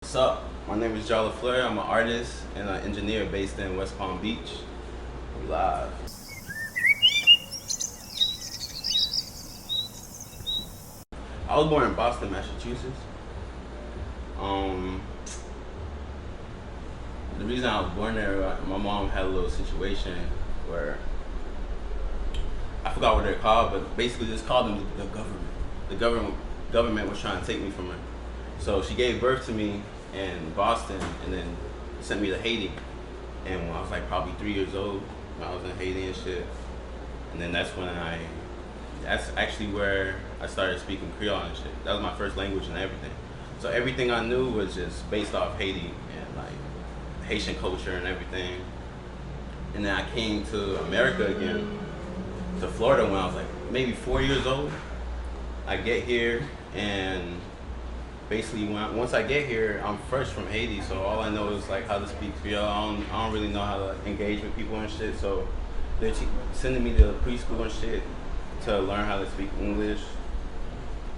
What's up? My name is Jah Lafleur. I'm an artist and an engineer based in West Palm Beach. We live. I was born in Boston, Massachusetts. Um, the reason I was born there, my mom had a little situation where I forgot what they're called, but basically just called them the government. The government was trying to take me from her. So she gave birth to me in Boston and then sent me to Haiti. And when I was like probably 3 years old, when I was in Haiti and shit. And then that's actually where I started speaking Creole and shit. That was my first language and everything. So everything I knew was just based off Haiti and like Haitian culture and everything. And then I came to America again, to Florida when I was like maybe 4 years old. I get here and basically once I get here, I'm fresh from Haiti, so all I know is like how to speak Creole. I don't really know how to engage with people and shit. So they're sending me to preschool and shit to learn how to speak English.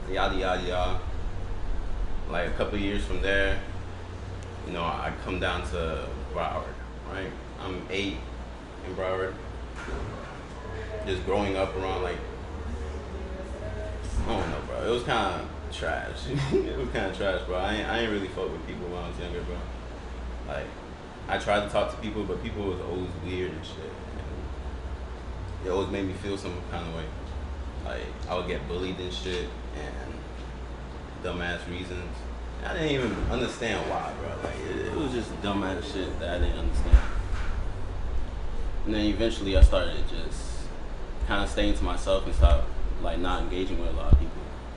Yada yada yada. Like a couple of years from there, you know, I come down to Broward, right? I'm 8 in Broward. Just growing up around like, I don't know, bro. It was kind of trash. It was kind of trash, bro. I ain't really fuck with people when I was younger, bro. Like, I tried to talk to people, but people was always weird and shit. And it always made me feel some kind of way. Like, I would get bullied and shit, and dumbass reasons. And I didn't even understand why, bro. Like, it was just dumbass shit that I didn't understand. And then eventually I started just kind of staying to myself and stop, like, not engaging with a lot of people.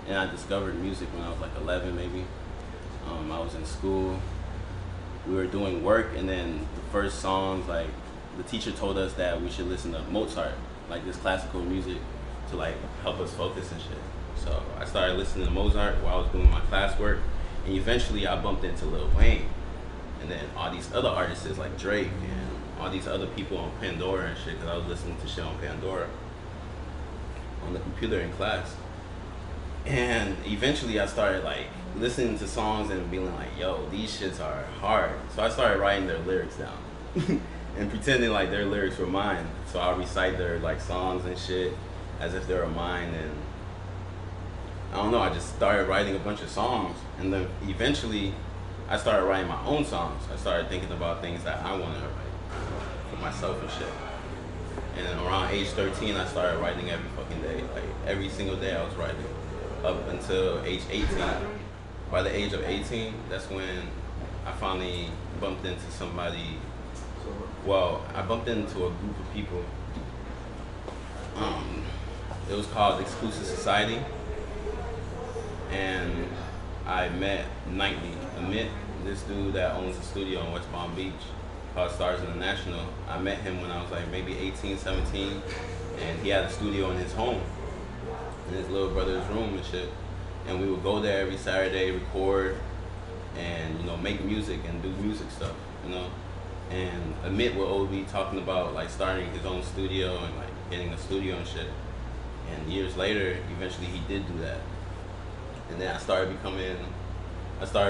And I discovered music when I was like 11 maybe. I was in school, we were doing work, and then the first songs, like, the teacher told us that we should listen to Mozart, like this classical music, to like help us focus and shit. So I started listening to Mozart while I was doing my classwork, and eventually I bumped into Lil Wayne, and then all these other artists like Drake and all these other people on Pandora and shit, because I was listening to shit on Pandora on the computer in class. And eventually I started like listening to songs and being like, yo, these shits are hard. So I started writing their lyrics down and pretending like their lyrics were mine. So I'll recite their like songs and shit as if they were mine. And I don't know, I just started writing a bunch of songs. And then eventually I started writing my own songs. I started thinking about things that I wanted to write for myself and shit. And then around age 13, I started writing every fucking day. Like every single day I was writing. Up until age 18. By the age of 18, that's when I finally bumped into somebody. Well, I bumped into a group of people. It was called Exclusive Society. And I met Nightly, Amit, this dude that owns a studio in West Palm Beach called Stars International. I met him when I was like maybe 18, 17, and he had a studio in his home, in his little brother's room and shit. And we would go there every Saturday, record, and, you know, make music and do music stuff, you know. And Amit would always be talking about like starting his own studio and like getting a studio and shit. And years later, eventually he did do that. And then I started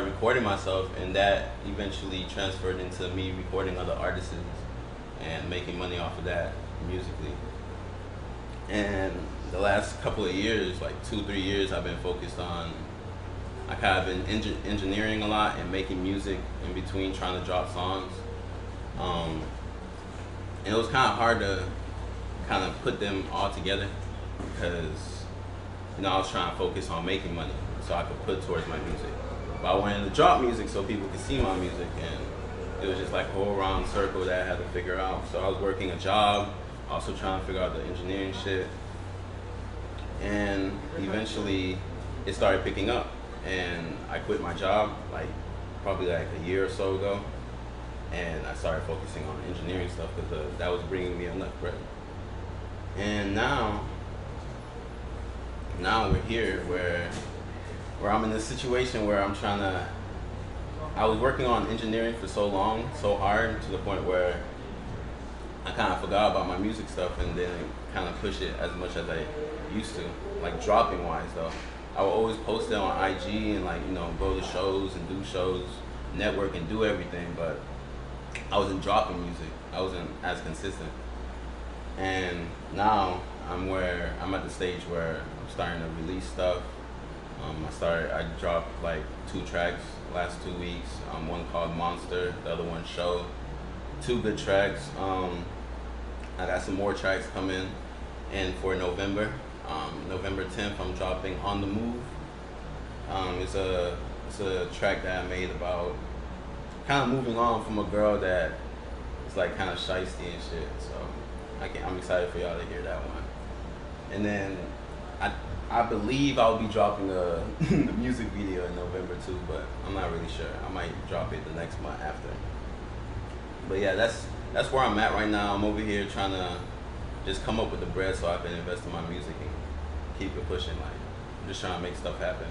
recording myself, and that eventually transferred into me recording other artists and making money off of that musically. And the last couple of years, like 2-3 years, I've been focused on, I kind of been engineering a lot and making music in between trying to drop songs. And it was kind of hard to kind of put them all together because, you know, I was trying to focus on making money so I could put towards my music. But I wanted to drop music so people could see my music, and it was just like a whole round circle that I had to figure out. So I was working a job, also trying to figure out the engineering shit. And eventually it started picking up, and I quit my job like probably like a year or so ago, and I started focusing on engineering stuff because that was bringing me enough bread. And now we're here where I'm in this situation where I was working on engineering for so long, so hard, to the point where I kind of forgot about my music stuff and didn't kind of push it as much as I used to, like dropping wise though. I would always post it on IG and like, you know, go to shows and do shows, network and do everything, but I wasn't dropping music. I wasn't as consistent. And now I'm at the stage where I'm starting to release stuff. I dropped like 2 tracks last 2 weeks. One called Monster, the other one Show. 2 good tracks. I got some more tracks coming in for November. November 10th, I'm dropping On the Move. It's a track that I made about kind of moving on from a girl that is like kind of shiesty and shit. So I'm excited for y'all to hear that one. And then I believe I'll be dropping the music video in November too, but I'm not really sure. I might drop it the next month after. But yeah, that's where I'm at right now. I'm over here trying to just come up with the bread so I can invest in my music and keep it pushing. Like, I'm just trying to make stuff happen.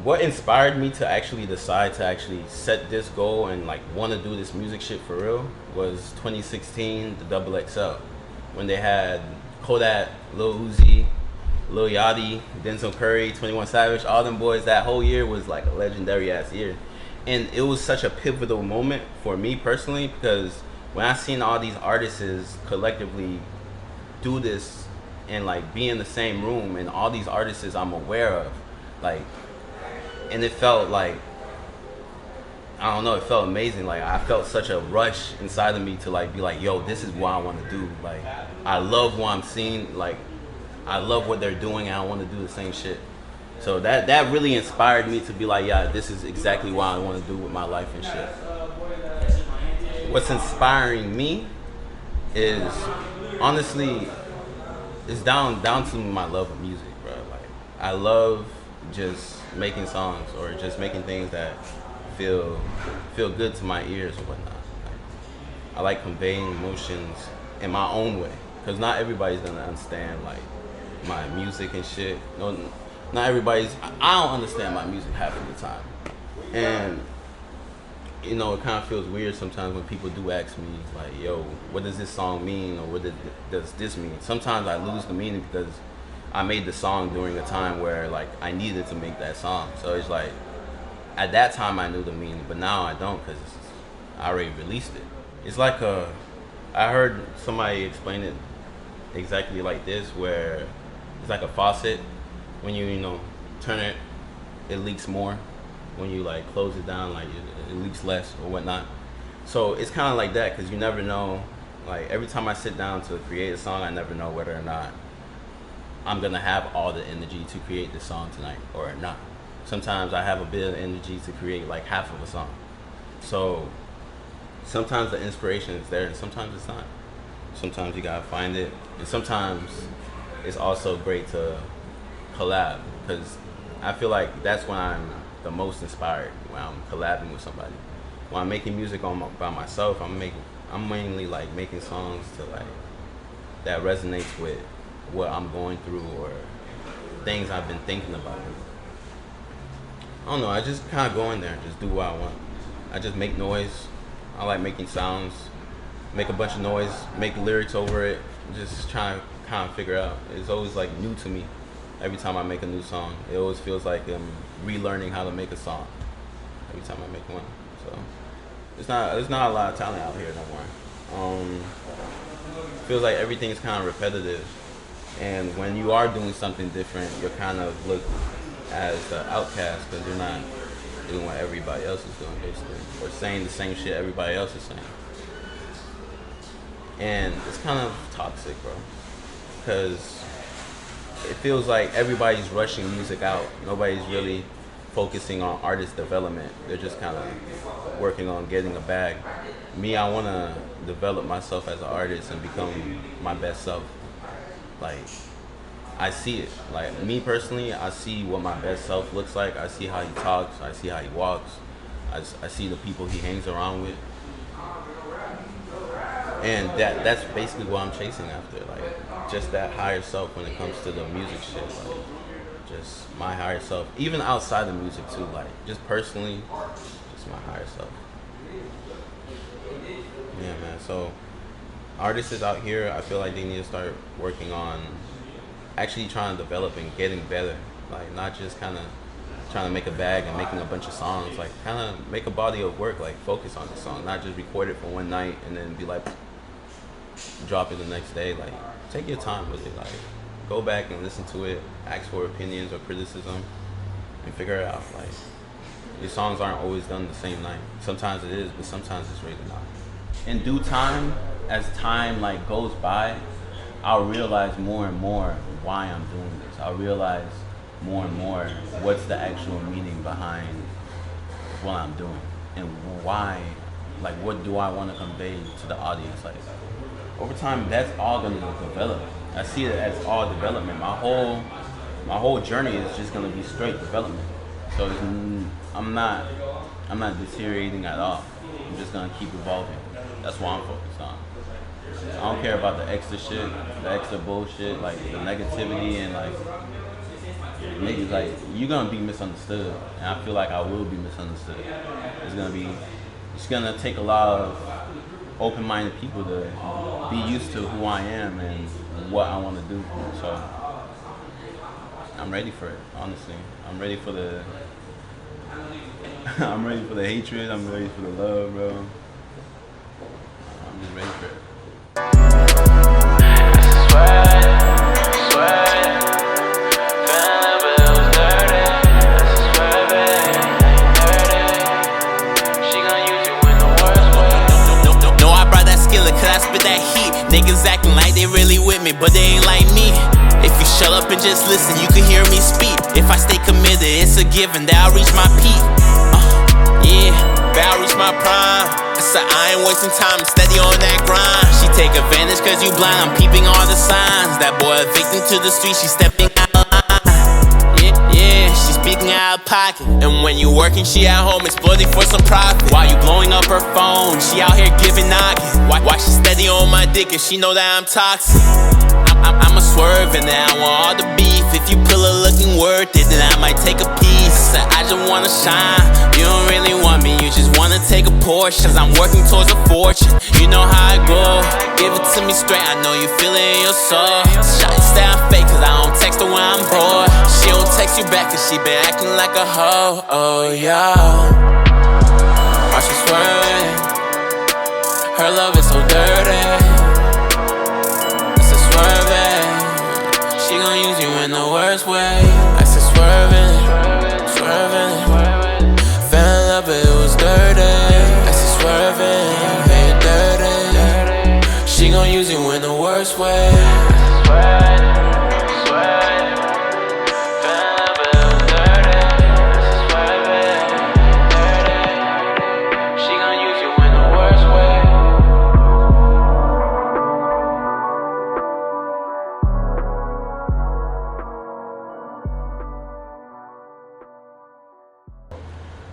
What inspired me to actually decide to actually set this goal and like want to do this music shit for real was 2016, the Double XL, when they had Kodak, Lil Uzi, Lil Yachty, Denzel Curry, 21 Savage, all them boys. That whole year was like a legendary ass year. And it was such a pivotal moment for me personally, because when I seen all these artists collectively do this and like be in the same room, and all these artists I'm aware of, like, and it felt like, I don't know, it felt amazing. Like, I felt such a rush inside of me to like be like, yo, this is what I want to do. Like, I love what I'm seeing. Like, I love what they're doing, and I want to do the same shit. So that really inspired me to be like, yeah, this is exactly what I want to do with my life and shit. What's inspiring me is, honestly, it's down to my love of music, bro. Like, I love just making songs or just making things that feel good to my ears or whatnot. Like, I like conveying emotions in my own way, because not everybody's gonna understand like my music and shit. No, not everybody's. I don't understand my music half of the time, and you know, it kind of feels weird sometimes when people do ask me like, "Yo, what does this song mean?" or "What does this mean?" Sometimes I lose the meaning because I made the song during a time where like I needed to make that song. So it's like at that time I knew the meaning, but now I don't because I already released it. It's like I heard somebody explain it exactly like this, where it's like a faucet. When you turn it, it leaks more. When you like close it down, like it leaks less or whatnot. So it's kind of like that, because you never know. Like, every time I sit down to create a song, I never know whether or not I'm gonna have all the energy to create this song tonight or not. Sometimes I have a bit of energy to create like half of a song. So sometimes the inspiration is there and sometimes it's not. Sometimes you gotta find it, and sometimes it's also great to collab, because I feel like that's when I'm the most inspired, when I'm collabing with somebody. When I'm making music by myself, I'm mainly like making songs to like that resonates with what I'm going through or things I've been thinking about. I don't know, I just kind of go in there and just do what I want. I just make noise. I like making sounds, make a bunch of noise, make lyrics over it, just trying to kind of figure out. It's always like new to me. Every time I make a new song, it always feels like I'm relearning how to make a song every time I make one. So there's not a lot of talent out here no more. Feels like everything's kind of repetitive, and when you are doing something different, you're kind of looked as the outcast because you're not doing what everybody else is doing, basically, or saying the same shit everybody else is saying. And it's kind of toxic, bro, because it feels like everybody's rushing music out. Nobody's really focusing on artist development. They're just kind of working on getting a bag. Me, I want to develop myself as an artist and become my best self. Like, I see it. Like, me personally, I see what my best self looks like. I see how he talks. I see how he walks. I see the people he hangs around with. And that's basically what I'm chasing after. Like, just that higher self when it comes to the music shit. Like, just my higher self. Even outside the music too. Like, just personally, just my higher self. Yeah, man. So artists out here, I feel like they need to start working on actually trying to develop and getting better. Like, not just kind of trying to make a bag and making a bunch of songs. Like, kind of make a body of work. Like, focus on the song, not just record it for one night and then be like, drop it the next day. Like, take your time with it. Like, go back and listen to it, ask for opinions or criticism, and figure it out. Like, your songs aren't always done the same night. Sometimes it is, but sometimes it's really not. In due time, as time like goes by, I'll realize more and more why I'm doing this. I'll realize more and more what's the actual meaning behind what I'm doing and why, like, what do I want to convey to the audience. Like, over time, that's all going to develop. I see it as all development. My whole journey is just going to be straight development. So I'm not deteriorating at all. I'm just going to keep evolving. That's what I'm focused on. I don't care about the extra shit, the extra bullshit, like the negativity and like niggas. Like, you're gonna be misunderstood, and I feel like I will be misunderstood. It's gonna take a lot of open-minded people to be used to who I am and what I want to do. So I'm ready for it. Honestly, I'm ready for the I'm ready for the hatred. I'm ready for the love, bro. I'm just ready for it. Niggas acting like they really with me, but they ain't like me. If you shut up and just listen, you can hear me speak. If I stay committed, it's a given that I'll reach my peak. Yeah, that I'll reach my prime. I said I ain't wasting time, I'm steady on that grind. She take advantage cause you blind, I'm peeping all the signs. That boy a victim to the street, she stepping out of line. Yeah, she speaking out of pocket. And when you working, she at home exploiting for some profit. While you blowing up her phone, she out here giving noggin. Why she steady on my dick if she know that I'm toxic? I'm a swerve and then I want all the beef. If you pull a looking worth it, then I might take a piece. I just wanna shine. You don't really want me, you just wanna take a portion. Cause I'm working towards a fortune. You know how I go. Give it to me straight, I know you feel it in your soul. Shawty say I'm fake cause I don't text her when I'm bored. She don't text you back cause she been acting like a hoe. Oh yeah. Why she swerving? Her love is so dirty. It's a swerving. She gon' use you in the worst way. I said swerving, swerving. Fell in love but it was dirty. I said swerving, hey dirty. She gon' use you in the worst way.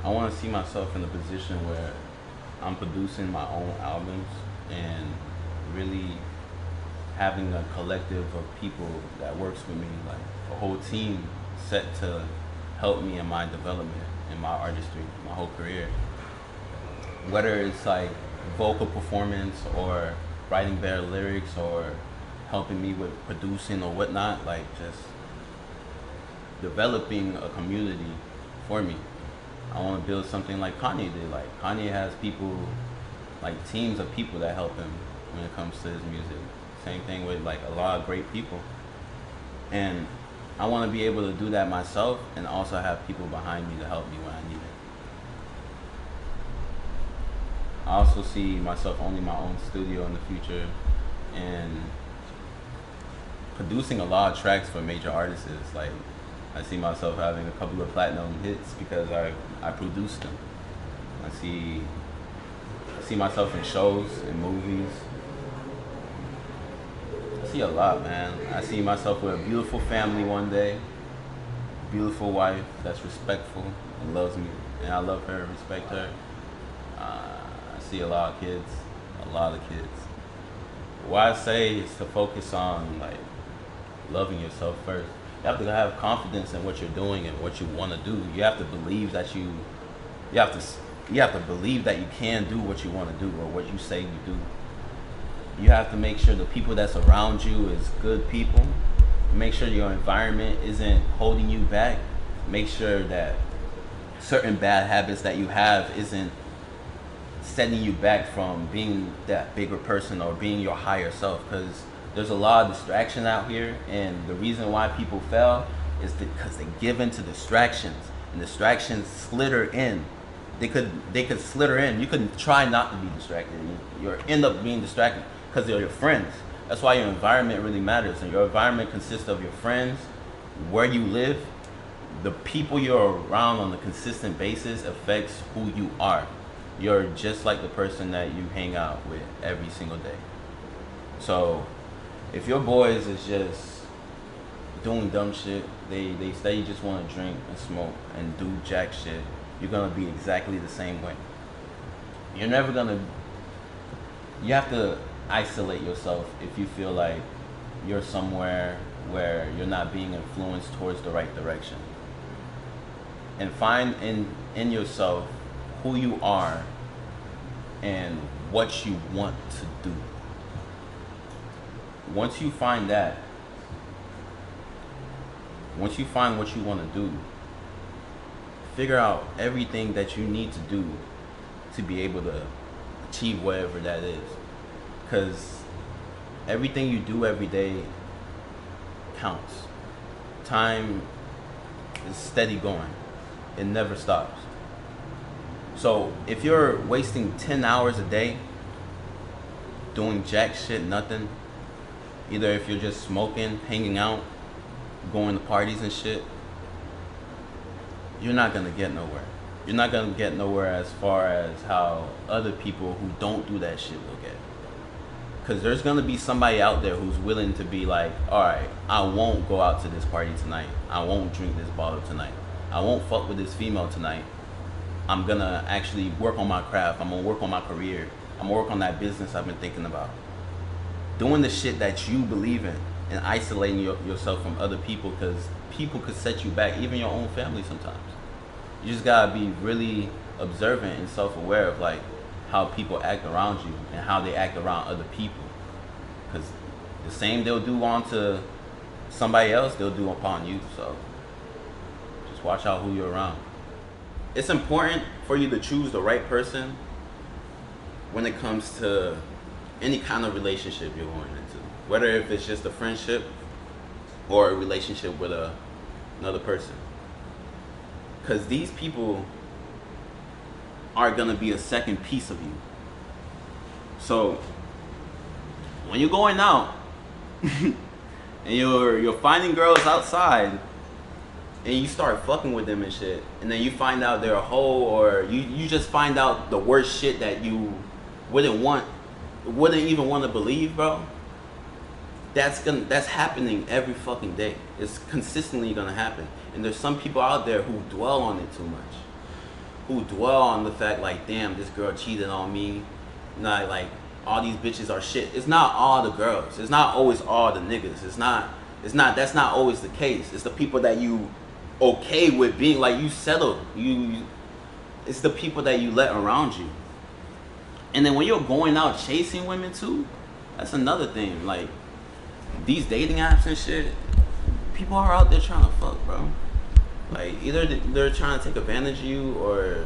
I want to see myself in a position where I'm producing my own albums and really having a collective of people that works with me, like a whole team set to help me in my development, in my artistry, my whole career. Whether it's like vocal performance or writing better lyrics or helping me with producing or whatnot, like just developing a community for me. I want to build something like Kanye did. Like, Kanye has people, like teams of people that help him when it comes to his music. Same thing with like a lot of great people. And I want to be able to do that myself and also have people behind me to help me when I need it. I also see myself owning my own studio in the future and producing a lot of tracks for major artists. Like, I see myself having a couple of platinum hits because I produced them. I see myself in shows, in movies. I see a lot, man. I see myself with a beautiful family one day, beautiful wife that's respectful and loves me, and I love her and respect her. I see a lot of kids. What I say is to focus on like loving yourself first. You have to have confidence in what you're doing and what you want to do. You have to believe that you have to believe that you can do what you want to do or what you say you do. You have to make sure the people that's around you is good people. Make sure your environment isn't holding you back. Make sure that certain bad habits that you have isn't setting you back from being that bigger person or being your higher self, because there's a lot of distraction out here, and the reason why people fail is because they give in to distractions, and distractions slither in. They could slither in. You could try not to be distracted. You end up being distracted because they're your friends. That's why your environment really matters, and your environment consists of your friends, where you live, the people you're around on a consistent basis affects who you are. You're just like the person that you hang out with every single day. So if your boys is just doing dumb shit, they say you just want to drink and smoke and do jack shit, you're gonna be exactly the same way. You're never gonna, you have to isolate yourself if you feel like you're somewhere where you're not being influenced towards the right direction. And find in yourself who you are and what you want to do. Once you find that, once you find what you want to do, figure out everything that you need to do to be able to achieve whatever that is. Because everything you do every day counts. Time is steady going. It never stops. So if you're wasting 10 hours a day doing jack shit, nothing, either if you're just smoking, hanging out, going to parties and shit, you're not gonna get nowhere. You're not gonna get nowhere as far as how other people who don't do that shit will get. Because there's gonna be somebody out there who's willing to be like, alright, I won't go out to this party tonight. I won't drink this bottle tonight. I won't fuck with this female tonight. I'm gonna actually work on my craft. I'm gonna work on my career. I'm gonna work on that business I've been thinking about. Doing the shit that you believe in and isolating yourself from other people, because people could set you back, even your own family sometimes. You just gotta be really observant and self-aware of like how people act around you and how they act around other people. Because the same they'll do onto somebody else, they'll do upon you. So just watch out who you're around. It's important for you to choose the right person when it comes to any kind of relationship you're going into. Whether if it's just a friendship or a relationship with another person. Because these people are going to be a second piece of you. So when you're going out and you're finding girls outside and you start fucking with them and shit, and then you find out they're a hoe, or you just find out the worst shit that you wouldn't even want to believe, bro. That's happening every fucking day. It's consistently gonna happen. And there's some people out there who dwell on it too much. Who dwell on the fact like, damn, this girl cheated on me. Not like all these bitches are shit. It's not all the girls. It's not always all the niggas. That's not always the case. It's the people that you okay with being like, you settle. It's the people that you let around you. And then when you're going out chasing women too, that's another thing. Like these dating apps and shit, people are out there trying to fuck, bro. Like either they're trying to take advantage of you, or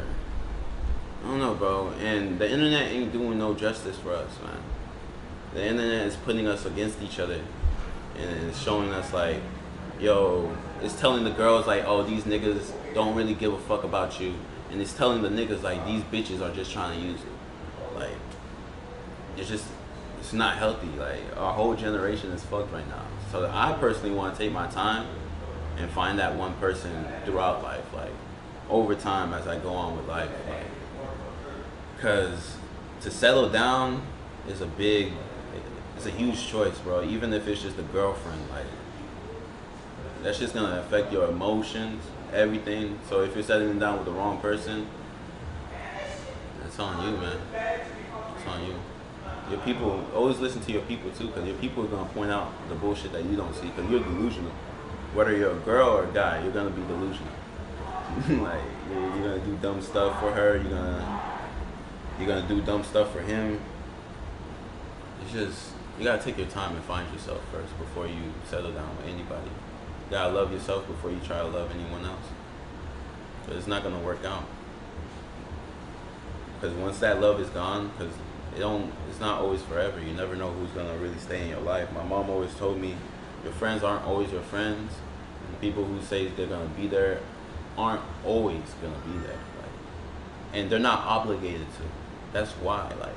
I don't know, bro. And the internet ain't doing no justice for us, man. The internet is putting us against each other, and it's showing us like, yo, it's telling the girls like, oh, these niggas don't really give a fuck about you, and it's telling the niggas like, these bitches are just trying to use you. Like, it's not healthy. Like, our whole generation is fucked right now. So I personally want to take my time and find that one person throughout life, like over time as I go on with life, like, because to settle down is it's a huge choice, bro. Even if it's just a girlfriend, like that's just gonna affect your emotions, everything. So if you're settling down with the wrong person, it's on you, man. It's on you. Your people, always listen to your people too, because your people are gonna point out the bullshit that you don't see, because you're delusional. Whether you're a girl or a guy, you're gonna be delusional. Like you're gonna do dumb stuff for her. You're gonna do dumb stuff for him. It's just, you gotta take your time and find yourself first before you settle down with anybody. You gotta love yourself before you try to love anyone else. But it's not gonna work out. Because once that love is gone, because it's not always forever. You never know who's gonna really stay in your life. My mom always told me, your friends aren't always your friends. And people who say they're gonna be there aren't always gonna be there. Like, and they're not obligated to. That's why, like,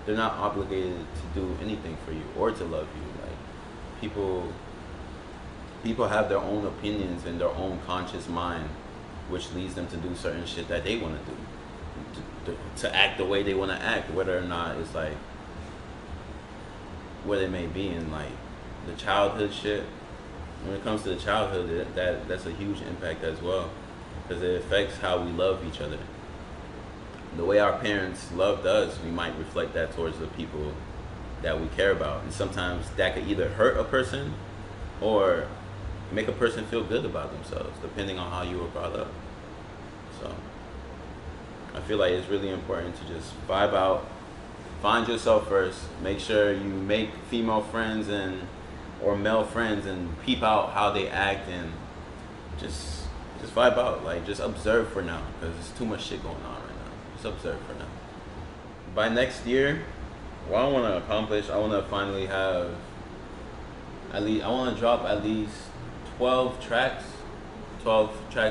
they're not obligated to do anything for you or to love you. Like, people have their own opinions and their own conscious mind, which leads them to do certain shit that they want to do. To act the way they want to act, whether or not it's like where they may be in like the childhood shit. When it comes to the childhood, that's a huge impact as well, because it affects how we love each other. The way our parents loved us, we might reflect that towards the people that we care about, and sometimes that could either hurt a person or make a person feel good about themselves, depending on how you were brought up. So I feel like it's really important to just vibe out, find yourself first, make sure you make female friends or male friends and peep out how they act, and just vibe out, like just observe for now, because there's too much shit going on right now. Just observe for now. By next year, what I want to accomplish, I want to finally have I want to drop at least 12 tracks on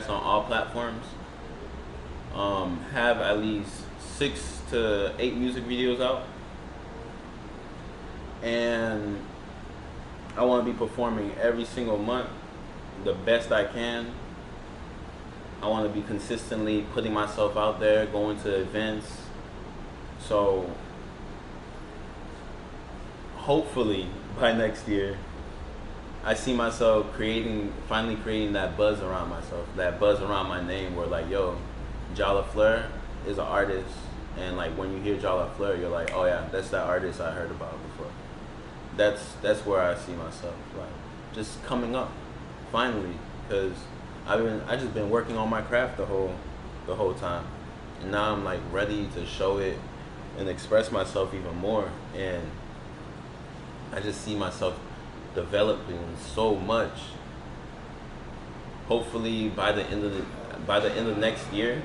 all platforms. Have at least 6 to 8 music videos out, and I want to be performing every single month the best I can. I want to be consistently putting myself out there, going to events. So hopefully by next year, I see myself finally creating that buzz around myself, that buzz around my name, where like, yo, Jah Lafleur is an artist, and like when you hear Jah Lafleur, you're like, oh yeah, that's that artist I heard about before. That's where I see myself, like just coming up, finally, because I just been working on my craft the whole time, and now I'm like ready to show it and express myself even more, and I just see myself developing so much. Hopefully by the end of next year,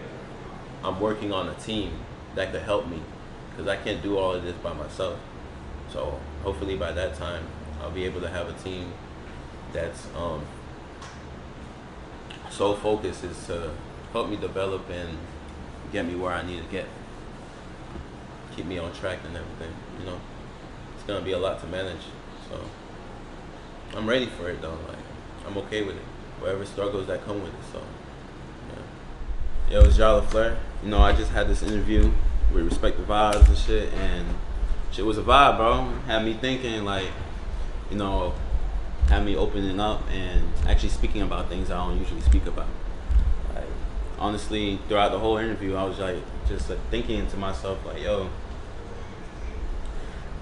I'm working on a team that could help me, because I can't do all of this by myself. So hopefully by that time, I'll be able to have a team that's sole focus is to help me develop and get me where I need to get, keep me on track and everything. You know, it's gonna be a lot to manage, so I'm ready for it though. Like, I'm okay with it, whatever struggles that come with it. So yeah. Yo, it's Jah Lafleur. You know, I just had this interview with Respect the Vibes and shit, and shit was a vibe, bro. Had me thinking, like, you know, had me opening up and actually speaking about things I don't usually speak about. Like, honestly, throughout the whole interview, I was like, just like thinking to myself, like, yo,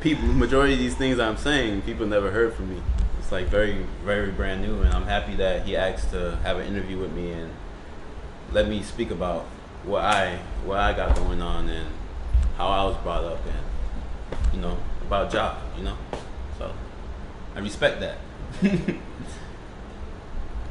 majority of these things I'm saying, people never heard from me. It's like very, very brand new, and I'm happy that he asked to have an interview with me and let me speak about what I got going on and how I was brought up, and you know, about Jah, you know. So I respect that.